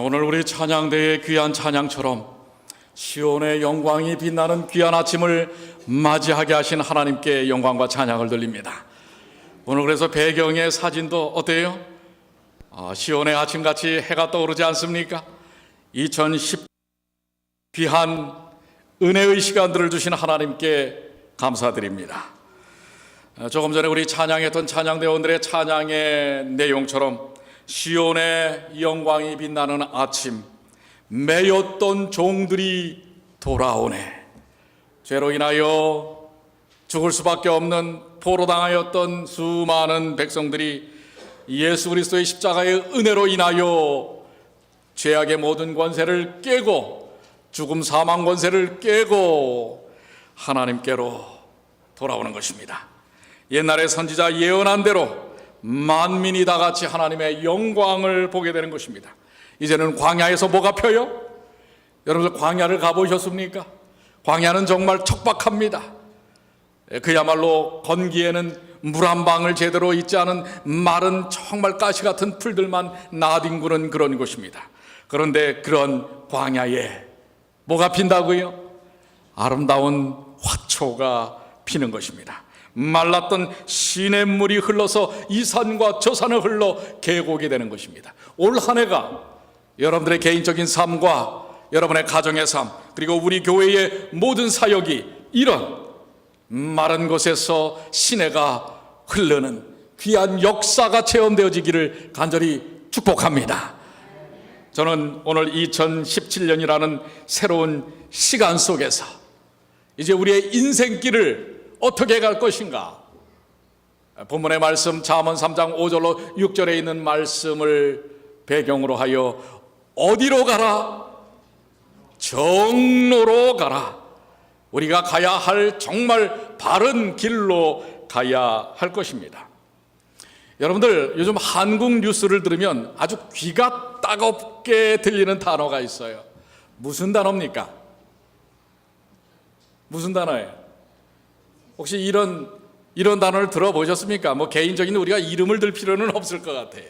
오늘 우리 찬양대의 귀한 찬양처럼 시온의 영광이 빛나는 귀한 아침을 맞이하게 하신 하나님께 영광과 찬양을 돌립니다. 오늘 그래서 배경의 사진도 어때요? 시온의 아침같이 해가 떠오르지 않습니까? 2010 귀한 은혜의 시간들을 주신 하나님께 감사드립니다. 조금 전에 우리 찬양했던 찬양대원들의 찬양의 내용처럼 시온의 영광이 빛나는 아침, 매였던 종들이 돌아오네. 죄로 인하여 죽을 수밖에 없는 포로당하였던 수많은 백성들이 예수 그리스도의 십자가의 은혜로 인하여 죄악의 모든 권세를 깨고 죽음 사망 권세를 깨고 하나님께로 돌아오는 것입니다. 옛날에 선지자 예언한 대로 만민이 다 같이 하나님의 영광을 보게 되는 것입니다. 이제는 광야에서 뭐가 펴요? 여러분들 광야를 가보셨습니까? 광야는 정말 척박합니다. 그야말로 건기에는 물 한 방울 제대로 있지 않은 마른 정말 가시 같은 풀들만 나뒹구는 그런 곳입니다. 그런데 그런 광야에 뭐가 핀다고요? 아름다운 화초가 피는 것입니다. 말랐던 시냇물이 흘러서 이 산과 저 산을 흘러 계곡이 되는 것입니다. 올 한 해가 여러분들의 개인적인 삶과 여러분의 가정의 삶, 그리고 우리 교회의 모든 사역이 이런 마른 곳에서 시내가 흐르는 귀한 역사가 체험되어지기를 간절히 축복합니다. 저는 오늘 2017년이라는 새로운 시간 속에서 이제 우리의 인생길을 어떻게 갈 것인가? 본문의 말씀 잠언 3장 5절로 6절에 있는 말씀을 배경으로 하여 어디로 가라? 정로로 가라. 우리가 가야 할 정말 바른 길로 가야 할 것입니다. 여러분들 요즘 한국 뉴스를 들으면 아주 귀가 따갑게 들리는 단어가 있어요. 무슨 단어입니까? 무슨 단어예요? 혹시 이런 단어를 들어보셨습니까? 개인적인 우리가 이름을 들 필요는 없을 것 같아요.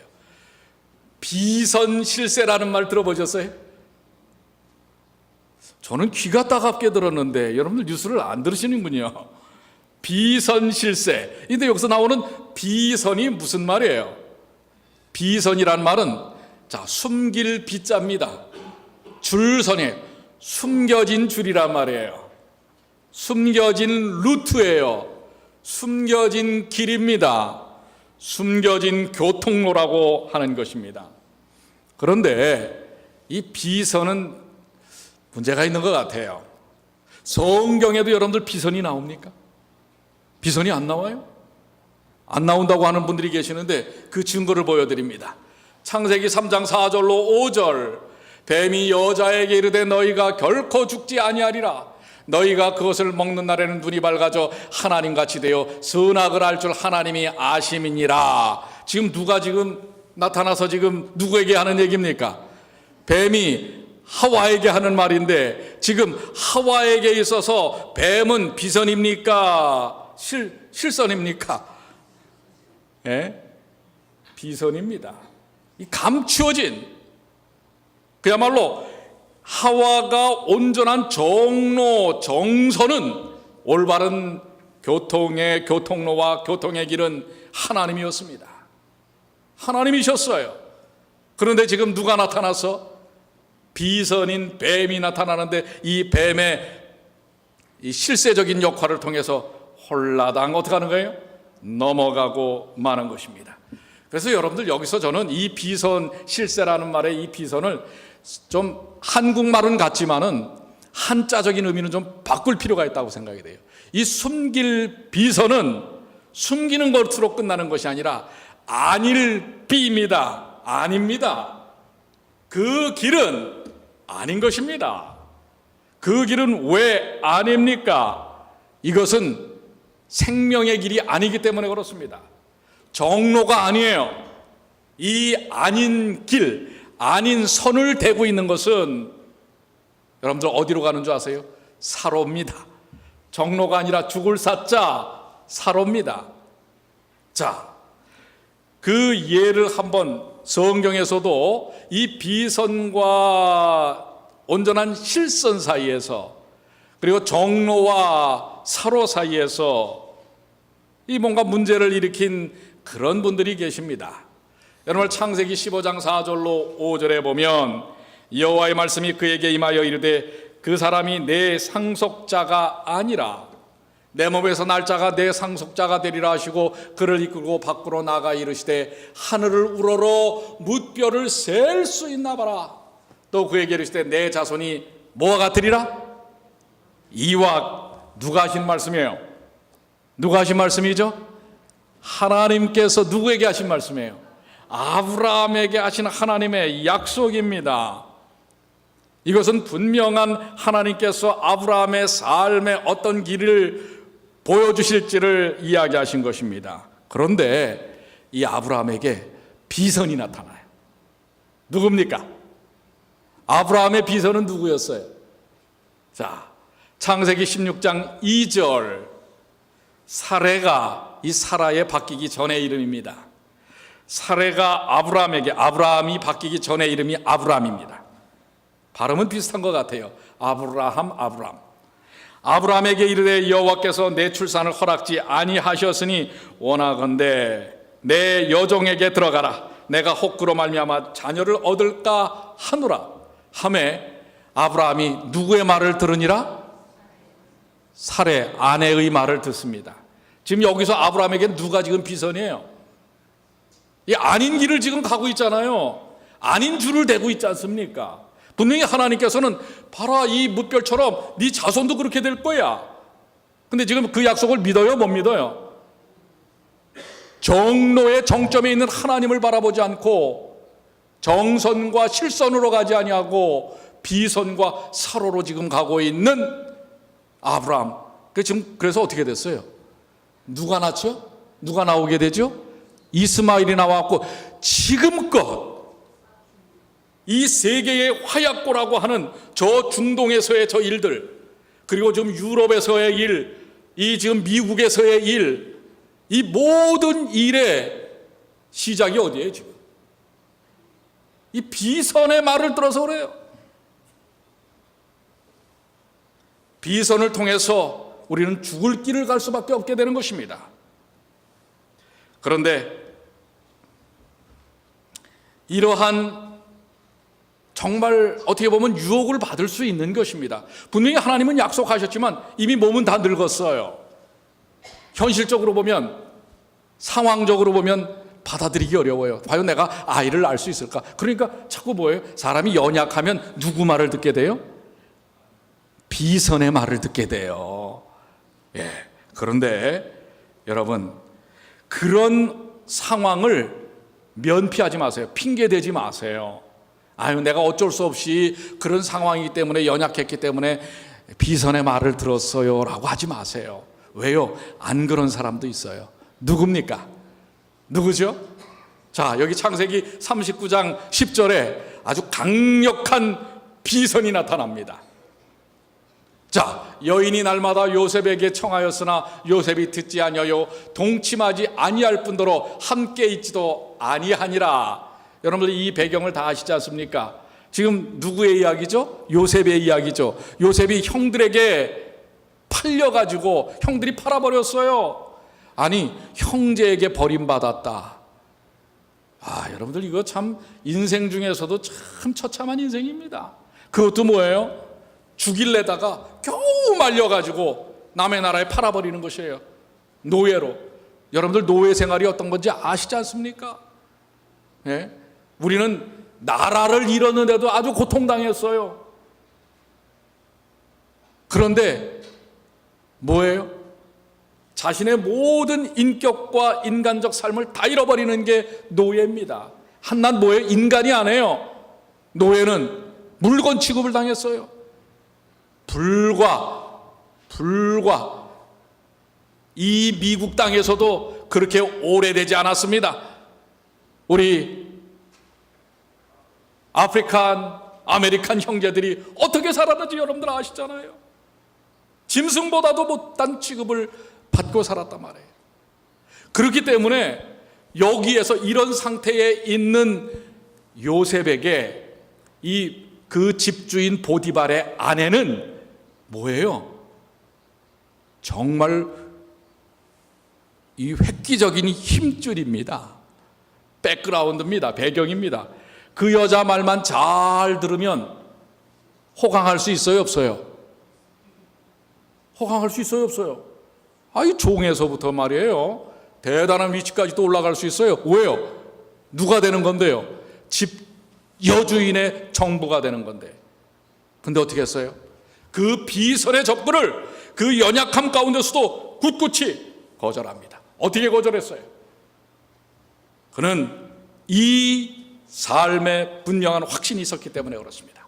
비선실세라는 말 들어보셨어요? 저는 귀가 따갑게 들었는데 여러분들 뉴스를 안 들으시는군요. 비선실세. 근데 여기서 나오는 비선이 무슨 말이에요? 비선이란 말은 숨길 비자입니다. 줄선이에요. 숨겨진 줄이란 말이에요. 숨겨진 루트예요. 숨겨진 길입니다. 숨겨진 교통로라고 하는 것입니다. 그런데 이 비선은 문제가 있는 것 같아요. 성경에도 여러분들 비선이 나옵니까? 비선이 안 나와요? 안 나온다고 하는 분들이 계시는데 그 증거를 보여드립니다. 창세기 3장 4절로 5절, 뱀이 여자에게 이르되 너희가 결코 죽지 아니하리라. 너희가 그것을 먹는 날에는 눈이 밝아져 하나님같이 되어 선악을 알 줄 하나님이 아심이니라. 지금 누가 나타나서 누구에게 하는 얘기입니까? 뱀이 하와에게 하는 말인데 지금 하와에게 있어서 뱀은 비선입니까? 실선입니까? 예? 비선입니다. 이 감추어진 그야말로 하와가 온전한 정로, 정선은 올바른 교통의 교통로와 교통의 길은 하나님이었습니다. 하나님이셨어요. 그런데 지금 누가 나타나서 비선인 뱀이 나타나는데 이 뱀의 이 실세적인 역할을 통해서 홀라당 어떻게 하는 거예요? 넘어가고 마는 것입니다. 그래서 여러분들 여기서 저는 이 비선 실세라는 말의 이 비선을 좀 한국말은 같지만은 한자적인 의미는 좀 바꿀 필요가 있다고 생각이 돼요. 이 숨길 비선은 숨기는 것으로 끝나는 것이 아니라 아닐 비입니다. 아닙니다. 그 길은 아닌 것입니다. 그 길은 왜 아닙니까? 이것은 생명의 길이 아니기 때문에 그렇습니다. 정로가 아니에요. 이 아닌 길, 아닌 선을 대고 있는 것은 여러분들 어디로 가는 줄 아세요? 사로입니다. 정로가 아니라 죽을 사자 사로입니다. 자, 그 예를 한번 성경에서도 이 비선과 온전한 실선 사이에서, 그리고 정로와 사로 사이에서 이 뭔가 문제를 일으킨 그런 분들이 계십니다. 여러분, 창세기 15장 4절로 5절에 보면 여호와의 말씀이 그에게 임하여 이르되 그 사람이 내 상속자가 아니라 내 몸에서 날 자가 내 상속자가 되리라 하시고 그를 이끌고 밖으로 나가 이르시되 하늘을 우러러 뭇별을 셀 수 있나 봐라. 또 그에게 이르시되 내 자손이 뭐와 같으리라? 이와. 누가 하신 말씀이에요? 누가 하신 말씀이죠? 하나님께서 누구에게 하신 말씀이에요? 아브라함에게 하신 하나님의 약속입니다. 이것은 분명한 하나님께서 아브라함의 삶의 어떤 길을 보여주실지를 이야기하신 것입니다. 그런데 이 아브라함에게 비선이 나타나요. 누굽니까? 아브라함의 비선은 누구였어요? 자, 창세기 16장 2절, 사레가 이 사라에 바뀌기 전의 이름입니다. 사레가 아브라함이 바뀌기 전의 이름이 아브람입니다. 발음은 비슷한 것 같아요. 아브라함. 아브라함에게 이르되 여호와께서 내 출산을 허락지 아니하셨으니 원하건대 내 여종에게 들어가라. 내가 혹그로 말미암아 자녀를 얻을까 하노라. 하매 아브라함이 누구의 말을 들으니라? 사레 아내의 말을 듣습니다. 지금 여기서 아브라함에게 누가 지금 비선이에요? 이 아닌 길을 지금 가고 있잖아요. 아닌 줄을 대고 있지 않습니까? 분명히 하나님께서는 봐라, 이 뭇별처럼 네 자손도 그렇게 될 거야. 근데 지금 그 약속을 믿어요? 못 믿어요? 정로의 정점에 있는 하나님을 바라보지 않고 정선과 실선으로 가지 아니하고 비선과 사로로 지금 가고 있는 아브라함. 그래서 어떻게 됐어요? 누가 낳죠? 누가 나오게 되죠? 이스마엘이 나왔고, 지금껏 이 세계의 화약고라고 하는 저 중동에서의 저 일들, 그리고 지금 유럽에서의 일, 이 지금 미국에서의 일, 이 모든 일의 시작이 어디예요 지금? 이 비선의 말을 들어서 그래요. 비선을 통해서 우리는 죽을 길을 갈 수밖에 없게 되는 것입니다. 그런데 이러한 정말 어떻게 보면 유혹을 받을 수 있는 것입니다. 분명히 하나님은 약속하셨지만 이미 몸은 다 늙었어요. 현실적으로 보면, 상황적으로 보면 받아들이기 어려워요. 과연 내가 아이를 낳을 수 있을까? 그러니까 자꾸 뭐예요? 사람이 연약하면 누구 말을 듣게 돼요? 비선의 말을 듣게 돼요. 예. 그런데 여러분, 그런 상황을 면피하지 마세요. 핑계 대지 마세요. 아유, 내가 어쩔 수 없이 그런 상황이기 때문에, 연약했기 때문에 비선의 말을 들었어요 라고 하지 마세요. 왜요? 안 그런 사람도 있어요. 누굽니까? 누구죠? 자, 여기 창세기 39장 10절에 아주 강력한 비선이 나타납니다. 자, 여인이 날마다 요셉에게 청하였으나 요셉이 듣지 아니하여 동침하지 아니할 뿐더러 함께 있지도 아니하니라. 여러분들 이 배경을 다 아시지 않습니까? 지금 누구의 이야기죠? 요셉의 이야기죠. 요셉이 형들에게 팔려가지고 형들이 팔아버렸어요. 아니, 형제에게 버림받았다. 아, 여러분들 이거 참 인생 중에서도 참 처참한 인생입니다. 그것도 뭐예요? 죽일래다가 겨우 말려가지고 남의 나라에 팔아버리는 것이에요. 노예로. 여러분들 노예 생활이 어떤 건지 아시지 않습니까? 예? 우리는 나라를 잃었는데도 아주 고통당했어요. 그런데 뭐예요? 자신의 모든 인격과 인간적 삶을 다 잃어버리는 게 노예입니다. 한낱 뭐예요? 인간이 아니에요. 노예는 물건 취급을 당했어요. 불과 이 미국 땅에서도 그렇게 오래되지 않았습니다. 우리 아메리칸 형제들이 어떻게 살았는지 여러분들 아시잖아요. 짐승보다도 못한 취급을 받고 살았단 말이에요. 그렇기 때문에 여기에서 이런 상태에 있는 요셉에게 그 집주인 보디발의 아내는 뭐예요? 정말 이 획기적인 힘줄입니다. 백그라운드입니다. 배경입니다. 그 여자 말만 잘 들으면 호강할 수 있어요, 없어요? 호강할 수 있어요, 없어요? 이 종에서부터 말이에요. 대단한 위치까지도 올라갈 수 있어요. 왜요? 누가 되는 건데요? 집 여주인의 정부가 되는 건데. 근데 어떻게 했어요? 그 비선의 접근을 그 연약함 가운데서도 굳굳이 거절합니다. 어떻게 거절했어요? 그는 이 삶에 분명한 확신이 있었기 때문에 그렇습니다.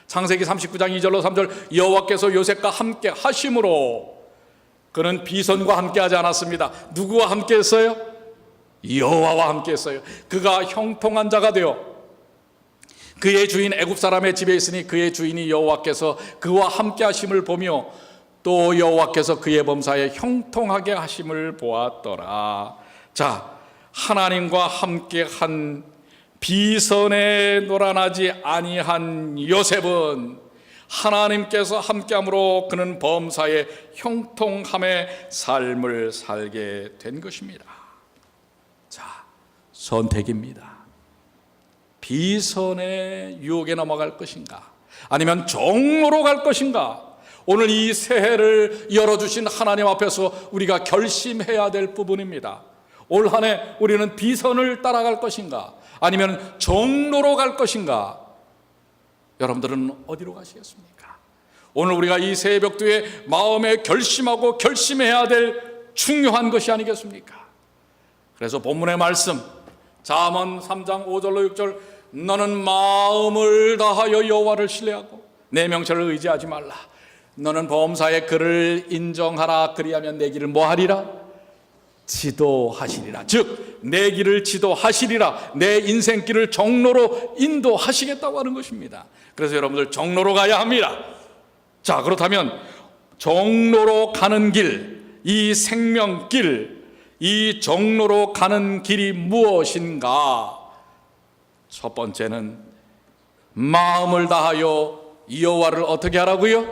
창세기 39장 2절로 3절, 여호와께서 요셉과 함께 하심으로 그는 비선과 함께 하지 않았습니다. 누구와 함께 했어요? 여호와와 함께 했어요. 그가 형통한 자가 되어 그의 주인 애굽 사람의 집에 있으니 그의 주인이 여호와께서 그와 함께 하심을 보며 또 여호와께서 그의 범사에 형통하게 하심을 보았더라. 자, 하나님과 함께 한 비선에 놀아나지 아니한 요셉은 하나님께서 함께함으로 그는 범사에 형통함의 삶을 살게 된 것입니다. 자, 선택입니다. 비선의 유혹에 넘어갈 것인가, 아니면 종로로 갈 것인가? 오늘 이 새해를 열어주신 하나님 앞에서 우리가 결심해야 될 부분입니다. 올 한 해 우리는 비선을 따라갈 것인가, 아니면 종로로 갈 것인가? 여러분들은 어디로 가시겠습니까? 오늘 우리가 이 새벽도에 마음에 결심하고 결심해야 될 중요한 것이 아니겠습니까? 그래서 본문의 말씀 잠언 3장 5절로 6절, 너는 마음을 다하여 여호와를 신뢰하고 내 명철을 의지하지 말라. 너는 범사에 그를 인정하라. 그리하면 내 길을 뭐하리라? 지도하시리라. 즉 내 길을 지도하시리라. 내 인생길을 정로로 인도하시겠다고 하는 것입니다. 그래서 여러분들 정로로 가야 합니다. 자, 그렇다면 정로로 가는 길, 이 생명길, 이 정로로 가는 길이 무엇인가? 첫 번째는 마음을 다하여 여호와를 어떻게 하라고요?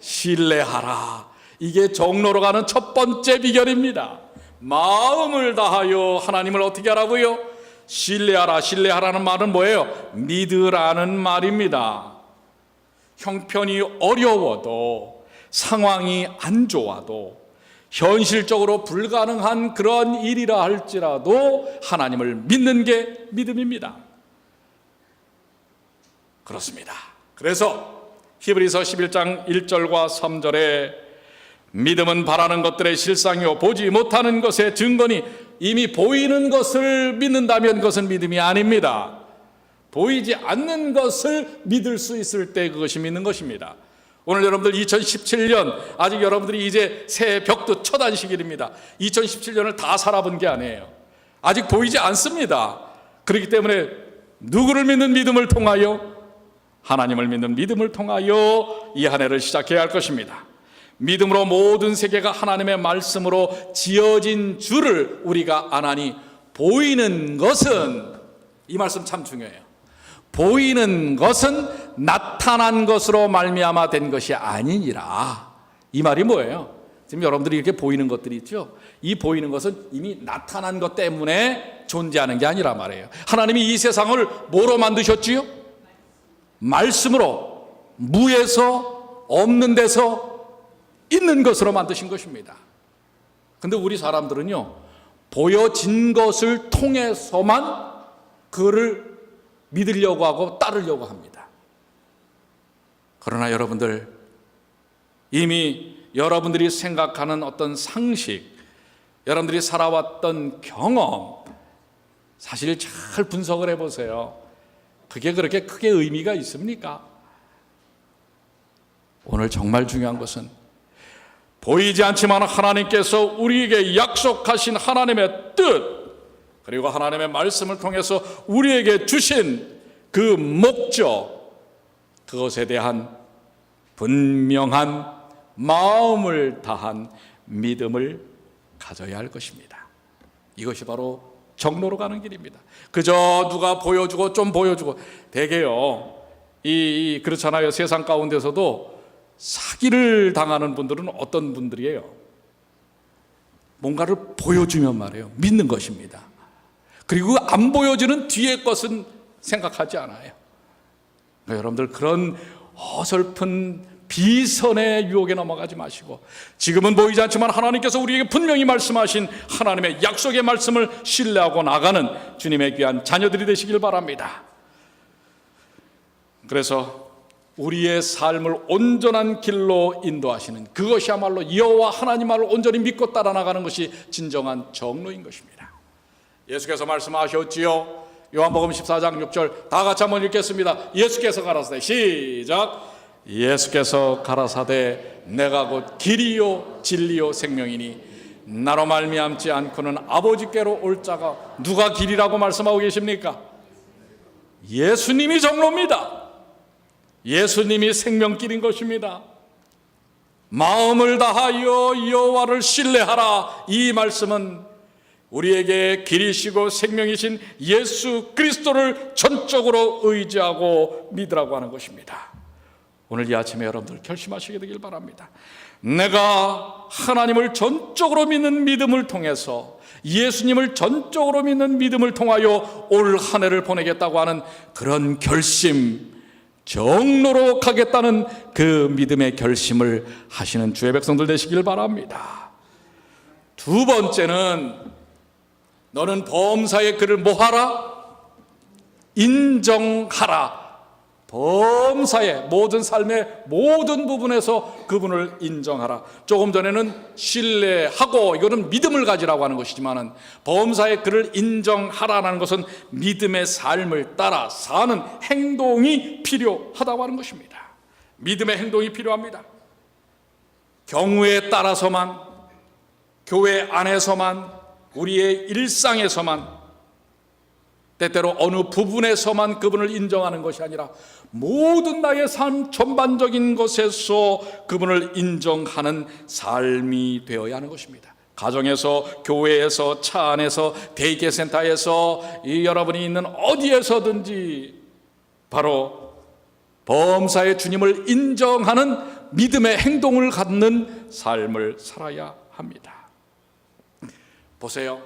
신뢰하라. 이게 정로로 가는 첫 번째 비결입니다. 마음을 다하여 하나님을 어떻게 하라고요? 신뢰하라. 신뢰하라는 말은 뭐예요? 믿으라는 말입니다. 형편이 어려워도, 상황이 안 좋아도, 현실적으로 불가능한 그런 일이라 할지라도 하나님을 믿는 게 믿음입니다. 그렇습니다. 그래서 히브리서 11장 1절과 3절에 믿음은 바라는 것들의 실상이요 보지 못하는 것의 증거니, 이미 보이는 것을 믿는다면 그것은 믿음이 아닙니다. 보이지 않는 것을 믿을 수 있을 때 그것이 믿는 것입니다. 오늘 여러분들 2017년, 아직 여러분들이 이제 새해 벽도 첫 안식일입니다. 2017년을 다 살아본 게 아니에요. 아직 보이지 않습니다. 그렇기 때문에 누구를 믿는 믿음을 통하여? 하나님을 믿는 믿음을 통하여 이 한 해를 시작해야 할 것입니다. 믿음으로 모든 세계가 하나님의 말씀으로 지어진 줄을 우리가 아나니, 보이는 것은, 이 말씀 참 중요해요. 보이는 것은 나타난 것으로 말미암아 된 것이 아니니라. 이 말이 뭐예요? 지금 여러분들이 이렇게 보이는 것들이 있죠? 이 보이는 것은 이미 나타난 것 때문에 존재하는 게 아니라 말이에요. 하나님이 이 세상을 뭐로 만드셨지요? 말씀으로, 무에서 없는 데서 있는 것으로 만드신 것입니다. 근데 우리 사람들은요, 보여진 것을 통해서만 그를 믿으려고 하고 따르려고 합니다. 그러나 여러분들, 이미 여러분들이 생각하는 어떤 상식, 여러분들이 살아왔던 경험, 사실 잘 분석을 해보세요. 그게 그렇게 크게 의미가 있습니까? 오늘 정말 중요한 것은 보이지 않지만 하나님께서 우리에게 약속하신 하나님의 뜻, 그리고 하나님의 말씀을 통해서 우리에게 주신 그 목적, 그것에 대한 분명한 마음을 다한 믿음을 가져야 할 것입니다. 이것이 바로 정로로 가는 길입니다. 그저 누가 보여주고 좀 보여주고 되게요. 그렇잖아요. 세상 가운데서도 사기를 당하는 분들은 어떤 분들이에요? 뭔가를 보여주면 말이에요. 믿는 것입니다. 그리고 안 보여주는 뒤의 것은 생각하지 않아요. 그러니까 여러분들 그런 어설픈 비선의 유혹에 넘어가지 마시고, 지금은 보이지 않지만 하나님께서 우리에게 분명히 말씀하신 하나님의 약속의 말씀을 신뢰하고 나가는 주님의 귀한 자녀들이 되시길 바랍니다. 그래서 우리의 삶을 온전한 길로 인도하시는 그것이야말로 여호와 하나님만을 온전히 믿고 따라 나가는 것이 진정한 정로인 것입니다. 예수께서 말씀하셨지요. 요한복음 14장 6절 다 같이 한번 읽겠습니다. 예수께서 가라사대, 시작. 예수께서 가라사대, 내가 곧 길이요 진리요 생명이니 나로 말미암지 않고는 아버지께로 올 자가, 누가 길이라고 말씀하고 계십니까? 예수님이 정로입니다. 예수님이 생명길인 것입니다. 마음을 다하여 여호와를 신뢰하라, 이 말씀은 우리에게 길이시고 생명이신 예수 그리스도를 전적으로 의지하고 믿으라고 하는 것입니다. 오늘 이 아침에 여러분들 결심하시게 되길 바랍니다. 내가 하나님을 전적으로 믿는 믿음을 통해서, 예수님을 전적으로 믿는 믿음을 통하여 올 한 해를 보내겠다고 하는 그런 결심, 정로로 가겠다는 그 믿음의 결심을 하시는 주의 백성들 되시길 바랍니다. 두 번째는, 너는 범사의 그를 뭐하라? 인정하라. 범사의 모든 삶의 모든 부분에서 그분을 인정하라. 조금 전에는 신뢰하고, 이거는 믿음을 가지라고 하는 것이지만, 범사의 그를 인정하라는 것은 믿음의 삶을 따라 사는 행동이 필요하다고 하는 것입니다. 믿음의 행동이 필요합니다. 경우에 따라서만, 교회 안에서만, 우리의 일상에서만, 때때로 어느 부분에서만 그분을 인정하는 것이 아니라 모든 나의 삶 전반적인 것에서 그분을 인정하는 삶이 되어야 하는 것입니다. 가정에서, 교회에서, 차 안에서, 데이케어 센터에서, 여러분이 있는 어디에서든지 바로 범사의 주님을 인정하는 믿음의 행동을 갖는 삶을 살아야 합니다. 보세요.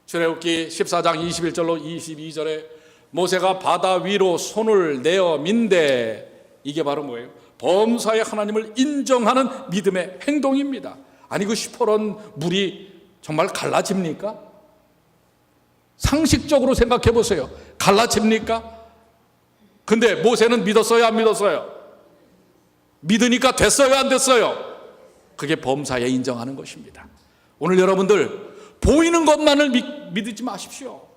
출애굽기 14장 21절로 22절에 모세가 바다 위로 손을 내어 민대, 이게 바로 뭐예요? 범사의 하나님을 인정하는 믿음의 행동입니다. 아니, 그 시퍼런 물이 정말 갈라집니까? 상식적으로 생각해 보세요. 갈라집니까? 근데 모세는 믿었어요, 안 믿었어요? 믿으니까 됐어요, 안 됐어요? 그게 범사에 인정하는 것입니다. 오늘 여러분들 보이는 것만을 믿지 마십시오.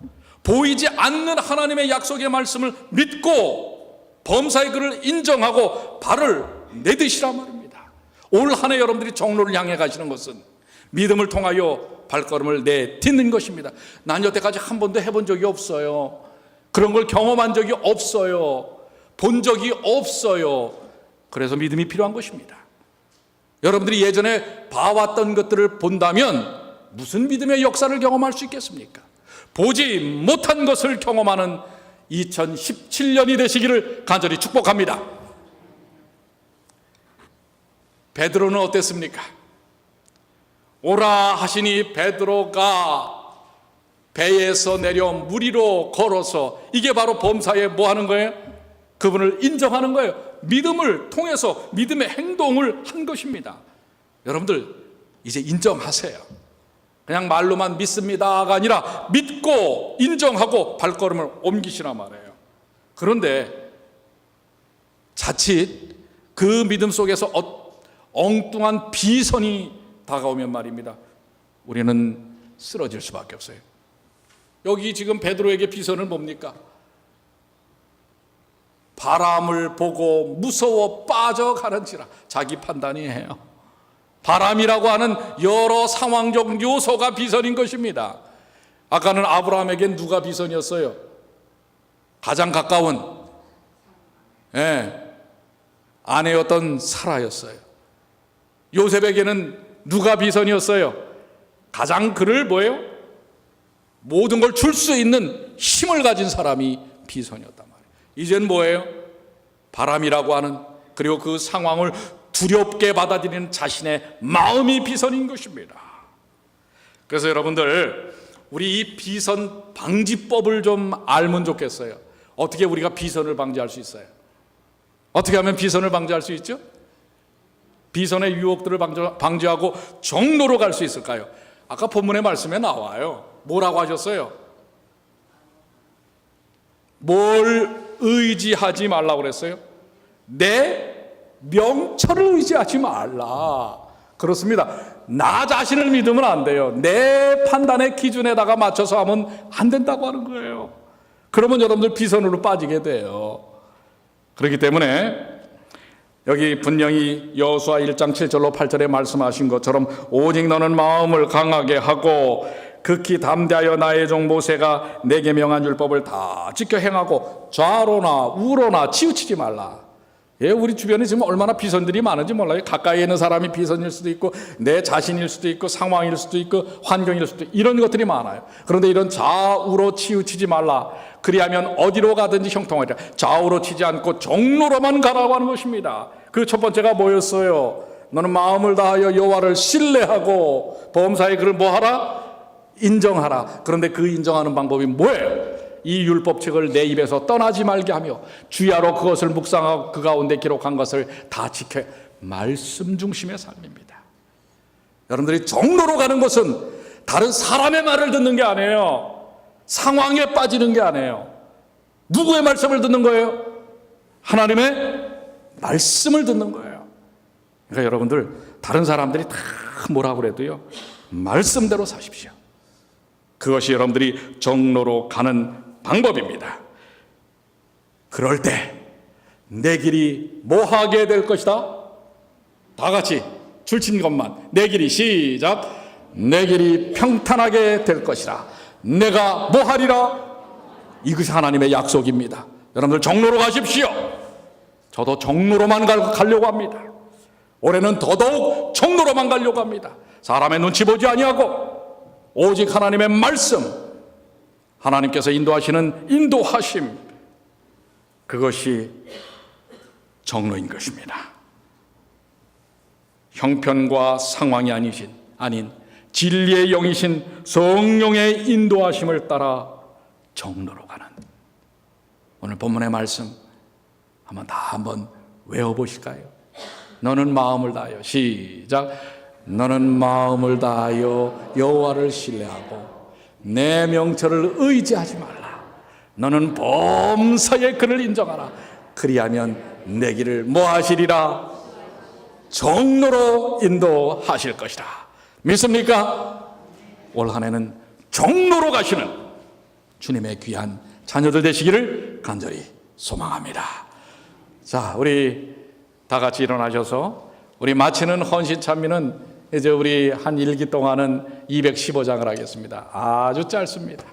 보이지 않는 하나님의 약속의 말씀을 믿고 범사의 그를 인정하고 발을 내딛으시란 말입니다. 올 한 해 여러분들이 정로를 향해 가시는 것은 믿음을 통하여 발걸음을 내딛는 것입니다. 난 여태까지 한 번도 해본 적이 없어요. 그런 걸 경험한 적이 없어요. 본 적이 없어요. 그래서 믿음이 필요한 것입니다. 여러분들이 예전에 봐왔던 것들을 본다면 무슨 믿음의 역사를 경험할 수 있겠습니까? 보지 못한 것을 경험하는 2017년이 되시기를 간절히 축복합니다. 베드로는 어땠습니까? 오라 하시니 베드로가 배에서 내려 물 위로 걸어서, 이게 바로 범사에 뭐 하는 거예요? 그분을 인정하는 거예요. 믿음을 통해서 믿음의 행동을 한 것입니다. 여러분들 이제 인정하세요. 그냥 말로만 믿습니다가 아니라 믿고 인정하고 발걸음을 옮기시란 말이에요. 그런데 자칫 그 믿음 속에서 엉뚱한 비선이 다가오면 말입니다, 우리는 쓰러질 수밖에 없어요. 여기 지금 베드로에게 비선은 뭡니까? 바람을 보고 무서워 빠져가는지라, 자기 판단이에요. 바람이라고 하는 여러 상황적 요소가 비선인 것입니다. 아까는 아브라함에겐 누가 비선이었어요? 가장 가까운 아내였던 사라였어요. 요셉에게는 누가 비선이었어요? 가장 그를 뭐예요? 모든 걸 줄 수 있는 힘을 가진 사람이 비선이었단 말이에요. 이젠 뭐예요? 바람이라고 하는, 그리고 그 상황을 두렵게 받아들이는 자신의 마음이 비선인 것입니다. 그래서 여러분들, 우리 이 비선 방지법을 좀 알면 좋겠어요. 어떻게 우리가 비선을 방지할 수 있어요? 어떻게 하면 비선을 방지할 수 있죠? 비선의 유혹들을 방지하고 정로로 갈 수 있을까요? 아까 본문의 말씀에 나와요. 뭐라고 하셨어요? 뭘 의지하지 말라고 그랬어요? 내 명철을 의지하지 말라. 그렇습니다. 나 자신을 믿으면 안 돼요. 내 판단의 기준에다가 맞춰서 하면 안 된다고 하는 거예요. 그러면 여러분들 비선으로 빠지게 돼요. 그렇기 때문에 여기 분명히 여호수아 1장 7절로 8절에 말씀하신 것처럼 오직 너는 마음을 강하게 하고 극히 담대하여 나의 종 모세가 내게 명한 율법을 다 지켜 행하고 좌로나 우로나 치우치지 말라. 예, 우리 주변에 지금 얼마나 비선들이 많은지 몰라요. 가까이 있는 사람이 비선일 수도 있고 내 자신일 수도 있고 상황일 수도 있고 환경일 수도 있고 이런 것들이 많아요. 그런데 이런 좌우로 치우치지 말라. 그리하면 어디로 가든지 형통하리라. 좌우로 치지 않고 정로로만 가라고 하는 것입니다. 그 첫 번째가 뭐였어요? 너는 마음을 다하여 여호와를 신뢰하고 범사에 그를 뭐하라? 인정하라. 그런데 그 인정하는 방법이 뭐예요? 이 율법책을 내 입에서 떠나지 말게 하며 주야로 그것을 묵상하고 그 가운데 기록한 것을 다 지켜. 말씀 중심의 삶입니다. 여러분들이 정로로 가는 것은 다른 사람의 말을 듣는 게 아니에요. 상황에 빠지는 게 아니에요. 누구의 말씀을 듣는 거예요? 하나님의 말씀을 듣는 거예요. 그러니까 여러분들, 다른 사람들이 다 뭐라고 그래도요, 말씀대로 사십시오. 그것이 여러분들이 정로로 가는 방법입니다. 그럴 때 내 길이 뭐하게 될 것이다? 다 같이 줄친 것만. 내 길이 시작. 내 길이 평탄하게 될 것이라. 내가 뭐하리라? 이것이 하나님의 약속입니다. 여러분들 정로로 가십시오. 저도 정로로만 가려고 합니다. 올해는 더더욱 정로로만 가려고 합니다. 사람의 눈치 보지 아니하고 오직 하나님의 말씀, 하나님께서 인도하시는 인도하심, 그것이 정로인 것입니다. 형편과 상황이 아닌 진리의 영이신 성령의 인도하심을 따라 정로로 가는, 오늘 본문의 말씀 한번 외워보실까요? 너는 마음을 다하여 시작. 너는 마음을 다하여 여호와를 신뢰하고 내 명철을 의지하지 말라. 너는 범사에 그를 인정하라. 그리하면 내 길을 뭐하시리라? 정로로 인도하실 것이라. 믿습니까? 올 한 해는 정로로 가시는 주님의 귀한 자녀들 되시기를 간절히 소망합니다. 자, 우리 다 같이 일어나셔서 우리 마치는 헌신 찬미는 이제 우리 한 일기 동안은 215장을 하겠습니다. 아주 짧습니다.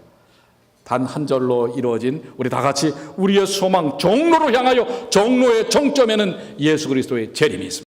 단 한 절로 이루어진 우리 다 같이 우리의 소망 정로로 향하여, 정로의 정점에는 예수 그리스도의 재림이 있습니다.